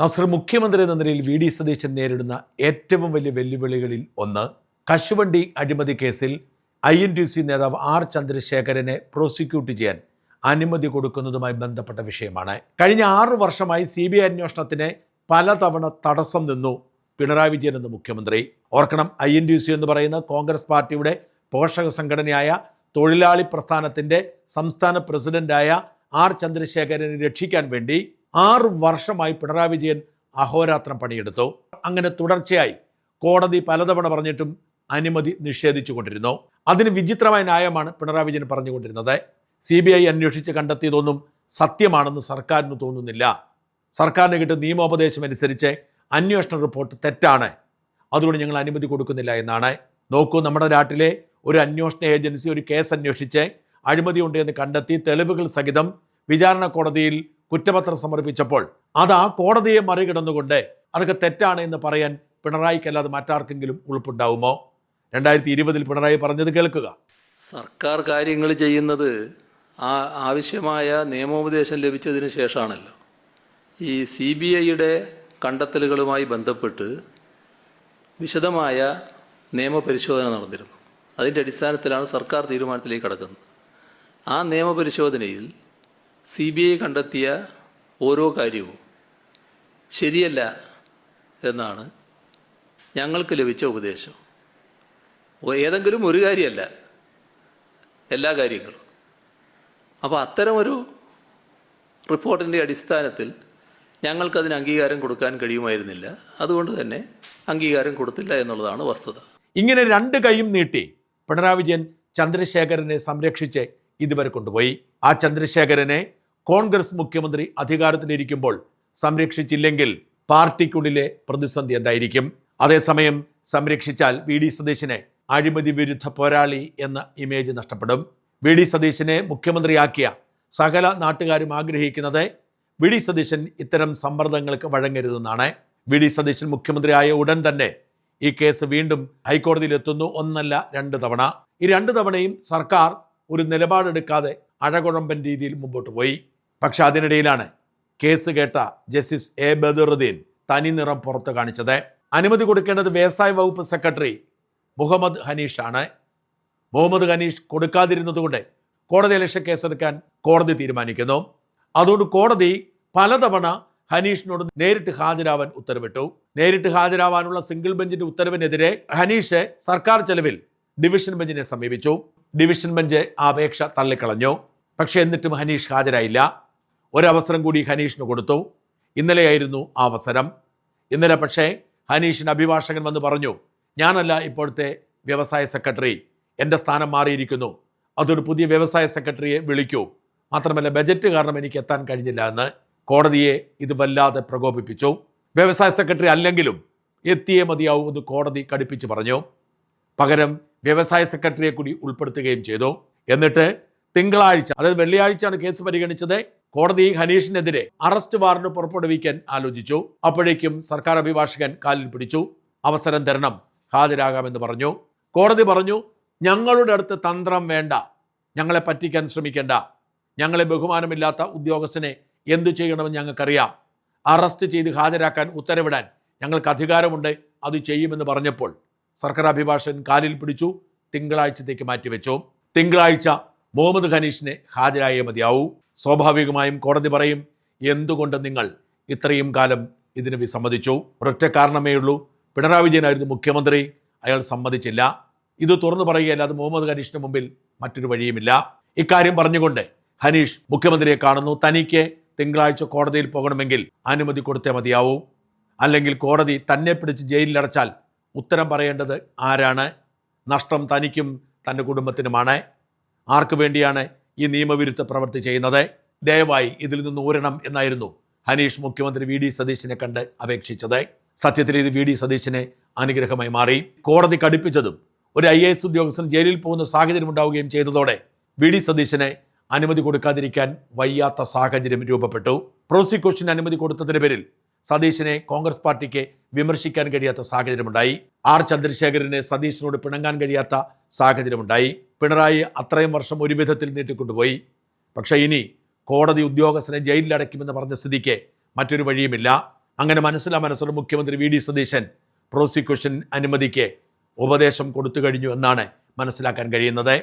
നസ്ർ മുഖ്യമന്ത്രി എന്ന നിലയിൽ വി ഡി സതീശൻ നേരിടുന്ന ഏറ്റവും വലിയ വെല്ലുവിളികളിൽ ഒന്ന് കശുവണ്ടി അഴിമതി കേസിൽ INTUC നേതാവ് ആർ ചന്ദ്രശേഖരനെ പ്രോസിക്യൂട്ട് ചെയ്യാൻ അനുമതി കൊടുക്കുന്നതുമായി ബന്ധപ്പെട്ട വിഷയമാണ്. കഴിഞ്ഞ 6 വർഷമായി CBI അന്വേഷണത്തിന് പലതവണ തടസ്സം നിന്നു പിണറായി വിജയൻ എന്ന മുഖ്യമന്ത്രി. ഓർക്കണം, INTUC എന്ന് പറയുന്ന കോൺഗ്രസ് പാർട്ടിയുടെ പോഷക സംഘടനയായ തൊഴിലാളി പ്രസ്ഥാനത്തിൻ്റെ സംസ്ഥാന പ്രസിഡന്റായ ആർ ചന്ദ്രശേഖരനെ രക്ഷിക്കാൻ വേണ്ടി 6 വർഷമായി പിണറായി വിജയൻ അഹോരാത്രം പണിയെടുത്തു. അങ്ങനെ തുടർച്ചയായി കോടതി പലതവണ പറഞ്ഞിട്ടും അനുമതി നിഷേധിച്ചു കൊണ്ടിരുന്നു. അതിന് വിചിത്രമായ ന്യായമാണ് പിണറായി വിജയൻ പറഞ്ഞുകൊണ്ടിരുന്നത്. CBI അന്വേഷിച്ച് കണ്ടെത്തിയതൊന്നും സത്യമാണെന്ന് സർക്കാരിന് തോന്നുന്നില്ല. സർക്കാരിന് കിട്ടുന്ന നിയമോപദേശം അനുസരിച്ച് അന്വേഷണ റിപ്പോർട്ട് തെറ്റാണ്, അതുകൊണ്ട് ഞങ്ങൾ അനുമതി കൊടുക്കുന്നില്ല എന്നാണ്. നോക്കൂ, നമ്മുടെ നാട്ടിലെ ഒരു അന്വേഷണ ഏജൻസി ഒരു കേസ് അന്വേഷിച്ച് അഴിമതിയുണ്ട് എന്ന് കണ്ടെത്തി തെളിവുകൾ സഹിതം വിചാരണ കോടതിയിൽ കുറ്റപത്രം സമർപ്പിച്ചപ്പോൾ അത് ആ കോടതിയെ മറികടന്നുകൊണ്ട് അതൊക്കെ തെറ്റാണ് എന്ന് പറയാൻ പിണറായിക്കല്ലാതെ മറ്റാർക്കെങ്കിലും ഉൾപ്പുണ്ടാവുമോ? 2020 പിണറായി പറഞ്ഞത് കേൾക്കുക. സർക്കാർ കാര്യങ്ങൾ ചെയ്യുന്നത് ആവശ്യമായ നിയമോപദേശം ലഭിച്ചതിന് ശേഷമാണല്ലോ. ഈ CBIയുടെ കണ്ടെത്തലുകളുമായി ബന്ധപ്പെട്ട് വിശദമായ നിയമപരിശോധന നടന്നിരുന്നു. അതിൻ്റെ അടിസ്ഥാനത്തിലാണ് സർക്കാർ തീരുമാനത്തിലേക്ക് കടക്കുന്നത്. ആ നിയമപരിശോധനയിൽ CBI കണ്ടെത്തിയ ഓരോ കാര്യവും ശരിയല്ല എന്നാണ് ഞങ്ങൾക്ക് ലഭിച്ച ഉപദേശം. ഏതെങ്കിലും ഒരു കാര്യമല്ല, എല്ലാ കാര്യങ്ങളും. അപ്പോൾ അത്തരമൊരു റിപ്പോർട്ടിൻ്റെ അടിസ്ഥാനത്തിൽ ഞങ്ങൾക്കതിന് അംഗീകാരം കൊടുക്കാൻ കഴിയുമായിരുന്നില്ല. അതുകൊണ്ട് തന്നെ അംഗീകാരം കൊടുത്തില്ല എന്നുള്ളതാണ് വസ്തുത. ഇങ്ങനെ 2 കൈയും നീട്ടി പിണറായി വിജയൻ ചന്ദ്രശേഖരനെ സംരക്ഷിച്ച് ഇതുവരെ കൊണ്ടുപോയി. ആ ചന്ദ്രശേഖരനെ കോൺഗ്രസ് മുഖ്യമന്ത്രി അധികാരത്തിലിരിക്കുമ്പോൾ സംരക്ഷിച്ചില്ലെങ്കിൽ പാർട്ടിക്കുള്ളിലെ പ്രതിസന്ധി എന്തായിരിക്കും? അതേസമയം സംരക്ഷിച്ചാൽ VD സതീശനെ അഴിമതി വിരുദ്ധ പോരാളി എന്ന ഇമേജ് നഷ്ടപ്പെടും. VD സതീശനെ മുഖ്യമന്ത്രിയാക്കിയ സകല നാട്ടുകാരും ആഗ്രഹിക്കുന്നത് VD സതീശൻ ഇത്തരം സമ്മർദ്ദങ്ങൾക്ക് വഴങ്ങരുതെന്നാണ്. VD സതീശൻ മുഖ്യമന്ത്രിയായ ഉടൻ തന്നെ ഈ കേസ് വീണ്ടും ഹൈക്കോടതിയിലെത്തുന്നു. 1 അല്ല 2 തവണ. ഈ 2 തവണയും സർക്കാർ ഒരു നിലപാടെടുക്കാതെ അഴകുഴമ്പൻ രീതിയിൽ മുമ്പോട്ട് പോയി. പക്ഷെ അതിനിടയിലാണ് കേസ് കേട്ട ജസ്റ്റിസ് A ബദറുദ്ദീൻ തനി നിറം പുറത്ത് കാണിച്ചത്. അനുമതി കൊടുക്കേണ്ടത് വ്യവസായ വകുപ്പ് സെക്രട്ടറി മുഹമ്മദ് ഹനീഷാണ്. മുഹമ്മദ് ഹനീഷ് കൊടുക്കാതിരുന്നതുകൊണ്ട് കോടതി ഇലക്ഷൻ കേസെടുക്കാൻ കോടതി തീരുമാനിക്കുന്നു. അതുകൊണ്ട് കോടതി പലതവണ ഹനീഷിനോട് നേരിട്ട് ഹാജരാവാൻ ഉത്തരവിട്ടു. നേരിട്ട് ഹാജരാവാനുള്ള സിംഗിൾ ബെഞ്ചിന്റെ ഉത്തരവിനെതിരെ ഹനീഷ് സർക്കാർ ചെലവിൽ ഡിവിഷൻ ബെഞ്ചിനെ സമീപിച്ചു. ഡിവിഷൻ ബെഞ്ച് ആ അപേക്ഷ തള്ളിക്കളഞ്ഞു. പക്ഷേ എന്നിട്ടും ഹനീഷ് ഹാജരായില്ല. ഒരവസരം കൂടി ഹനീഷിന് കൊടുത്തു. ഇന്നലെയായിരുന്നു ആ അവസരം. ഇന്നലെ പക്ഷേ ഹനീഷിന് അഭിഭാഷകൻ വന്ന് പറഞ്ഞു, ഞാനല്ല ഇപ്പോഴത്തെ വ്യവസായ സെക്രട്ടറി, എൻ്റെ സ്ഥാനം മാറിയിരിക്കുന്നു, അതൊരു പുതിയ വ്യവസായ സെക്രട്ടറിയെ വിളിക്കൂ, മാത്രമല്ല ബജറ്റ് കാരണം എനിക്ക് എത്താൻ കഴിഞ്ഞില്ല എന്ന്. കോടതിയെ ഇത് വല്ലാതെ പ്രകോപിപ്പിച്ചു. വ്യവസായ സെക്രട്ടറി അല്ലെങ്കിലും എത്തിയേ മതിയാവൂ എന്ന് കോടതി കടുപ്പിച്ച് പറഞ്ഞു. പകരം വ്യവസായ സെക്രട്ടറിയെ കൂടി ഉൾപ്പെടുത്തുകയും ചെയ്തു. എന്നിട്ട് തിങ്കളാഴ്ച, അതായത് വെള്ളിയാഴ്ചയാണ് കേസ് പരിഗണിച്ചത്. കോടതി ഹനീഷിനെതിരെ അറസ്റ്റ് വാറന്റ് പുറപ്പെടുവിക്കാൻ ആലോചിച്ചു. അപ്പോഴേക്കും സർക്കാർ അഭിഭാഷകൻ കാലിൽ പിടിച്ചു. അവസരം തരണം, ഹാജരാകാമെന്ന് പറഞ്ഞു. കോടതി പറഞ്ഞു, ഞങ്ങളുടെ അടുത്ത് തന്ത്രം വേണ്ട, ഞങ്ങളെ പറ്റിക്കാൻ ശ്രമിക്കേണ്ട, ഞങ്ങളെ ബഹുമാനമില്ലാത്ത ഉദ്യോഗസ്ഥനെ എന്തു ചെയ്യണമെന്ന് ഞങ്ങൾക്കറിയാം, അറസ്റ്റ് ചെയ്ത് ഹാജരാക്കാൻ ഉത്തരവിടാൻ ഞങ്ങൾക്ക് അധികാരമുണ്ട്, അത് ചെയ്യുമെന്ന് പറഞ്ഞപ്പോൾ സർക്കാർ അഭിഭാഷകൻ കാലിൽ പിടിച്ചു. തിങ്കളാഴ്ചത്തേക്ക് മാറ്റിവെച്ചു. തിങ്കളാഴ്ച മുഹമ്മദ് ഹനീഷിനെ ഹാജരായേ മതിയാവൂ. സ്വാഭാവികമായും കോടതി പറയും, എന്തുകൊണ്ട് നിങ്ങൾ ഇത്രയും കാലം ഇതിന് വിസമ്മതിച്ചു? ഒരൊറ്റ കാരണമേ ഉള്ളൂ, പിണറായി വിജയനായിരുന്നു മുഖ്യമന്ത്രി, അയാൾ സമ്മതിച്ചില്ല. ഇത് തുറന്നു പറയുകയല്ലാതെ മുഹമ്മദ് ഹനീഷിന് മുമ്പിൽ മറ്റൊരു വഴിയുമില്ല. ഇക്കാര്യം പറഞ്ഞുകൊണ്ട് ഹനീഷ് മുഖ്യമന്ത്രിയെ കാണുന്നു. തനിക്ക് തിങ്കളാഴ്ച കോടതിയിൽ പോകണമെങ്കിൽ അനുമതി കൊടുത്തേ മതിയാവൂ, അല്ലെങ്കിൽ കോടതി തന്നെ പിടിച്ച് ജയിലിലടച്ചാൽ ഉത്തരം പറയേണ്ടത് ആരാണ്? നഷ്ടം തനിക്കും തൻ്റെ കുടുംബത്തിനുമാണ്. ആർക്കു വേണ്ടിയാണ് ഈ നിയമവിരുദ്ധ പ്രവൃത്തി ചെയ്യുന്നത്? ദയവായി ഇതിൽ നിന്ന് ഊരണം എന്നായിരുന്നു ഹനീഷ് മുഖ്യമന്ത്രി VD സതീശനെ കണ്ട് അപേക്ഷിച്ചത്. സത്യത്തിൽ ഇത് VD സതീശനെ അനുഗ്രഹമായി മാറി. കോടതി കടുപ്പിച്ചതും ഒരു IAS ഉദ്യോഗസ്ഥൻ ജയിലിൽ പോകുന്ന സാഹചര്യം ഉണ്ടാവുകയും ചെയ്തതോടെ VD സതീശനെ അനുമതി കൊടുക്കാതിരിക്കാൻ വയ്യാത്ത സാഹചര്യം രൂപപ്പെട്ടു. പ്രോസിക്യൂഷൻ അനുമതി കൊടുത്തതിന് പേരിൽ സതീശനെ കോൺഗ്രസ് പാർട്ടിക്ക് വിമർശിക്കാൻ കഴിയാത്ത സാഹചര്യമുണ്ടായി. ആർ ചന്ദ്രശേഖരനെ സതീശനോട് പിണങ്ങാൻ കഴിയാത്ത സാഹചര്യമുണ്ടായി. പിണറായി അത്രയും വർഷം ഒരു വിധത്തിൽ നീട്ടിക്കൊണ്ടുപോയി. പക്ഷേ ഇനി കോടതി ഉദ്യോഗസ്ഥനെ ജയിലിലടയ്ക്കുമെന്ന് പറഞ്ഞ സ്ഥിതിക്ക് മറ്റൊരു വഴിയുമില്ല. അങ്ങനെ മനസ്സിലോടെ മുഖ്യമന്ത്രി വി ഡി സതീശൻ പ്രോസിക്യൂഷൻ അനുമതിക്ക് ഉപദേശം കൊടുത്തു കഴിഞ്ഞു എന്നാണ് മനസ്സിലാക്കാൻ കഴിയുന്നത്.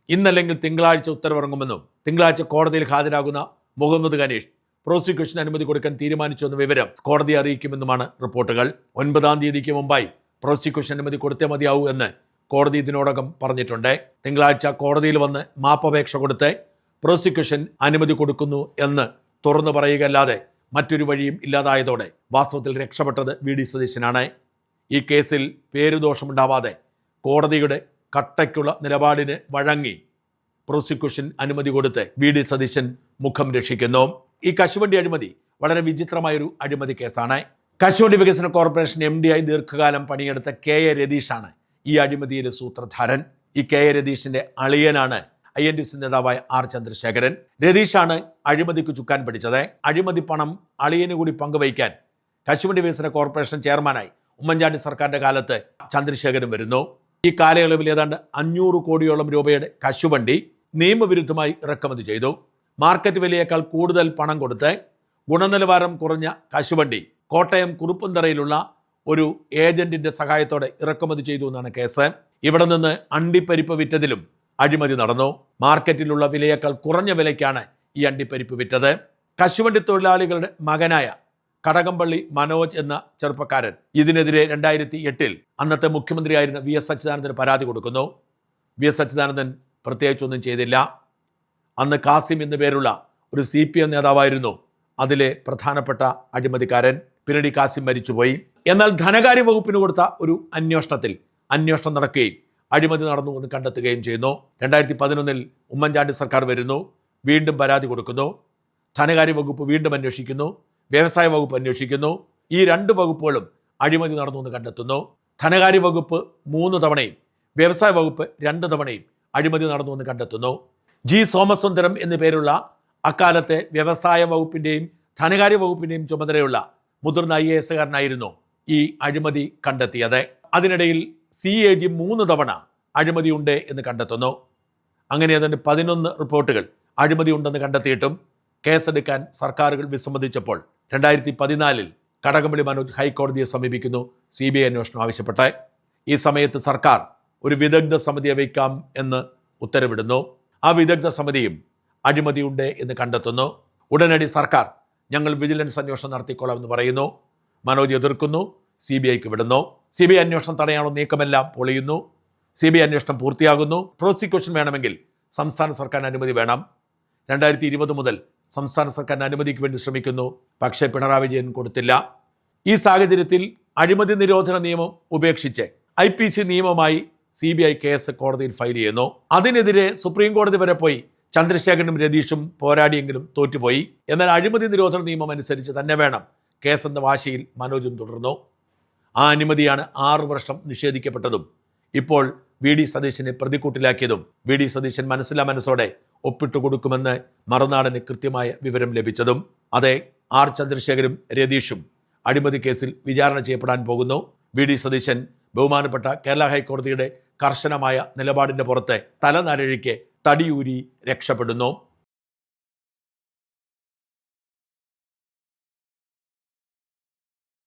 ഇന്നല്ലെങ്കിൽ തിങ്കളാഴ്ച ഉത്തരവിറങ്ങുമെന്നും തിങ്കളാഴ്ച കോടതിയിൽ ഹാജരാകുന്ന മുഹമ്മദ് ഖനീഷ് പ്രോസിക്യൂഷൻ അനുമതി കൊടുക്കാൻ തീരുമാനിച്ചുവെന്ന വിവരം കോടതിയെ അറിയിക്കുമെന്നുമാണ് റിപ്പോർട്ടുകൾ. 9-ാം തീയതിക്ക് മുമ്പായി പ്രോസിക്യൂഷൻ അനുമതി കൊടുത്തേ മതിയാവൂ എന്ന് കോടതി ഇതിനോടകം പറഞ്ഞിട്ടുണ്ട്. തിങ്കളാഴ്ച കോടതിയിൽ വന്ന് മാപ്പപേക്ഷ കൊടുത്ത് പ്രോസിക്യൂഷൻ അനുമതി കൊടുക്കുന്നു എന്ന് തുറന്നു പറയുകയല്ലാതെ മറ്റൊരു വഴിയും ഇല്ലാതായതോടെ വാസ്തവത്തിൽ രക്ഷപ്പെട്ടത് വി ഡി സതീശനാണ്. ഈ കേസിൽ പേരുദോഷമുണ്ടാവാതെ കോടതിയുടെ കട്ടയ്ക്കുള്ള നിലപാടിന് വഴങ്ങി പ്രോസിക്യൂഷൻ അനുമതി കൊടുത്ത് വി ഡി സതീശൻ മുഖം രക്ഷിക്കുന്നു. ഈ കശുവണ്ടി അഴിമതി വളരെ വിചിത്രമായൊരു അഴിമതി കേസാണ്. കശുവണ്ടി വികസന കോർപ്പറേഷൻ MD ആയി ദീർഘകാലം പണിയെടുത്ത കെ എ രതീഷാണ് ഈ അഴിമതിയിലെ സൂത്രധാരൻ. ഈ കെ എ രതീഷിന്റെ അളിയനാണ് INTC നേതാവായ ആർ ചന്ദ്രശേഖരൻ. രതീഷാണ് അഴിമതിക്ക് ചുക്കാൻ പിടിച്ചത്. അഴിമതി പണം അളിയന് കൂടി പങ്കുവയ്ക്കാൻ കശുവണ്ടി വികസന കോർപ്പറേഷൻ ചെയർമാനായി ഉമ്മൻചാണ്ടി സർക്കാരിന്റെ കാലത്ത് ചന്ദ്രശേഖരൻ വരുന്നു. ഈ കാലയളവിൽ ഏതാണ്ട് 500 കോടിയോളം രൂപയുടെ കശുവണ്ടി നിയമവിരുദ്ധമായി ഇറക്കുമതി ചെയ്തു. മാർക്കറ്റ് വിലയേക്കാൾ കൂടുതൽ പണം കൊടുത്ത് ഗുണനിലവാരം കുറഞ്ഞ കശുവണ്ടി കോട്ടയം കുറുപ്പന്തറയിലുള്ള ഒരു ഏജന്റിന്റെ സഹായത്തോടെ ഇറക്കുമതി ചെയ്തു എന്നാണ് കേസ്. ഇവിടെ നിന്ന് അണ്ടിപ്പരിപ്പ് വിറ്റതിലും അഴിമതി നടന്നു. മാർക്കറ്റിലുള്ള വിലയേക്കാൾ കുറഞ്ഞ വിലയ്ക്കാണ് ഈ അണ്ടിപ്പരിപ്പ് വിറ്റത്. കശുവണ്ടി തൊഴിലാളികളുടെ മകനായ കടകംപള്ളി മനോജ് എന്ന ചെറുപ്പക്കാരൻ ഇതിനെതിരെ 2008 അന്നത്തെ മുഖ്യമന്ത്രിയായിരുന്ന VS അച്യുതാനന്ദന് പരാതി കൊടുക്കുന്നു. VS അച്യുതാനന്ദൻ പ്രത്യേകിച്ചൊന്നും ചെയ്തില്ല. അന്ന് കാസിം എന്നു പേരുള്ള ഒരു CPM നേതാവായിരുന്നു അതിലെ പ്രധാനപ്പെട്ട അഴിമതിക്കാരൻ. പിന്നീട് കാസിം മരിച്ചുപോയി. എന്നാൽ ധനകാര്യ വകുപ്പിന് കൊടുത്ത ഒരു അന്വേഷണം നടക്കുകയും അഴിമതി നടന്നു എന്ന് കണ്ടെത്തുകയും ചെയ്യുന്നു. 2011 ഉമ്മൻചാണ്ടി സർക്കാർ വരുന്നു, വീണ്ടും പരാതി കൊടുക്കുന്നു. ധനകാര്യ വകുപ്പ് വീണ്ടും അന്വേഷിക്കുന്നു, വ്യവസായ വകുപ്പ് അന്വേഷിക്കുന്നു. ഈ 2 വകുപ്പുകളും അഴിമതി നടന്നു എന്ന് കണ്ടെത്തുന്നു. ധനകാര്യ വകുപ്പ് 3 തവണയും വ്യവസായ വകുപ്പ് 2 തവണയും അഴിമതി നടന്നു എന്ന് കണ്ടെത്തുന്നു. G സോമസുന്ദരം എന്നു പേരുള്ള അക്കാലത്തെ വ്യവസായ വകുപ്പിൻ്റെയും ധനകാര്യ വകുപ്പിൻ്റെയും ചുമതലയുള്ള മുതിർന്ന IAS-കാരനായിരുന്നു ഈ അഴിമതി കണ്ടെത്തിയത്. അതിനിടയിൽ CAG 3 തവണ അഴിമതിയുണ്ട് എന്ന് കണ്ടെത്തുന്നു. അങ്ങനെ അതിന് 11 റിപ്പോർട്ടുകൾ അഴിമതി ഉണ്ടെന്ന് കണ്ടെത്തിയിട്ടും കേസെടുക്കാൻ സർക്കാരുകൾ വിസമ്മതിച്ചപ്പോൾ 2014 കടകംപള്ളി മനോജ് ഹൈക്കോടതിയെ സമീപിക്കുന്നു CBI അന്വേഷണം ആവശ്യപ്പെട്ട്. ഈ സമയത്ത് സർക്കാർ ഒരു വിദഗ്ധ സമിതിയെ വയ്ക്കാം എന്ന് ഉത്തരവിടുന്നു. ആ വിദഗ്ധ സമിതിയും അഴിമതിയുണ്ട് എന്ന് കണ്ടെത്തുന്നു. ഉടനടി സർക്കാർ ഞങ്ങൾ വിജിലൻസ് അന്വേഷണം നടത്തിക്കൊള്ളാം എന്ന് പറയുന്നു. മനോജ് എതിർക്കുന്നു, CBIക്ക് വിടുന്നു. CBI അന്വേഷണം തടയാനുള്ള നീക്കമെല്ലാം പൊളിയുന്നു. CBI അന്വേഷണം പൂർത്തിയാകുന്നു. പ്രോസിക്യൂഷൻ വേണമെങ്കിൽ സംസ്ഥാന സർക്കാരിന് അനുമതി വേണം. 2020 മുതൽ സംസ്ഥാന സർക്കാരിന് അനുമതിക്ക് വേണ്ടി ശ്രമിക്കുന്നു. പക്ഷേ പിണറായി വിജയൻ കൊടുത്തില്ല. ഈ സാഹചര്യത്തിൽ അഴിമതി നിരോധന നിയമം ഉപേക്ഷിച്ച് IPC നിയമമായി CBI കേസ് കോടതിയിൽ ഫയൽ ചെയ്യുന്നു. അതിനെതിരെ സുപ്രീം കോടതി വരെ പോയി ചന്ദ്രശേഖരനും രതീഷും പോരാടിയെങ്കിലും തോറ്റുപോയി. എന്നാൽ അഴിമതി നിരോധന നിയമം അനുസരിച്ച് തന്നെ വേണം കേസെന്ന വാശിയിൽ മനോജും തുടർന്നു. ആ അനുമതിയാണ് 6 വർഷം നിഷേധിക്കപ്പെട്ടതും ഇപ്പോൾ VD സതീശനെ പ്രതിക്കൂട്ടിലാക്കിയതും. VD സതീശൻ മനസ്സോടെ ഒപ്പിട്ടു കൊടുക്കുമെന്ന് മറുനാടന് കൃത്യമായ വിവരം ലഭിച്ചതും. അതെ, ആർ ചന്ദ്രശേഖരും രതീഷും അഴിമതി കേസിൽ വിചാരണ ചെയ്യപ്പെടാൻ പോകുന്നു. VD സതീശൻ ബഹുമാനപ്പെട്ട കേരള ഹൈക്കോടതിയുടെ കർശനമായ നിലപാടിൻ്റെ പുറത്ത് തലനാരിഴയ്ക്ക് തടിയൂരി രക്ഷപ്പെടുന്നു.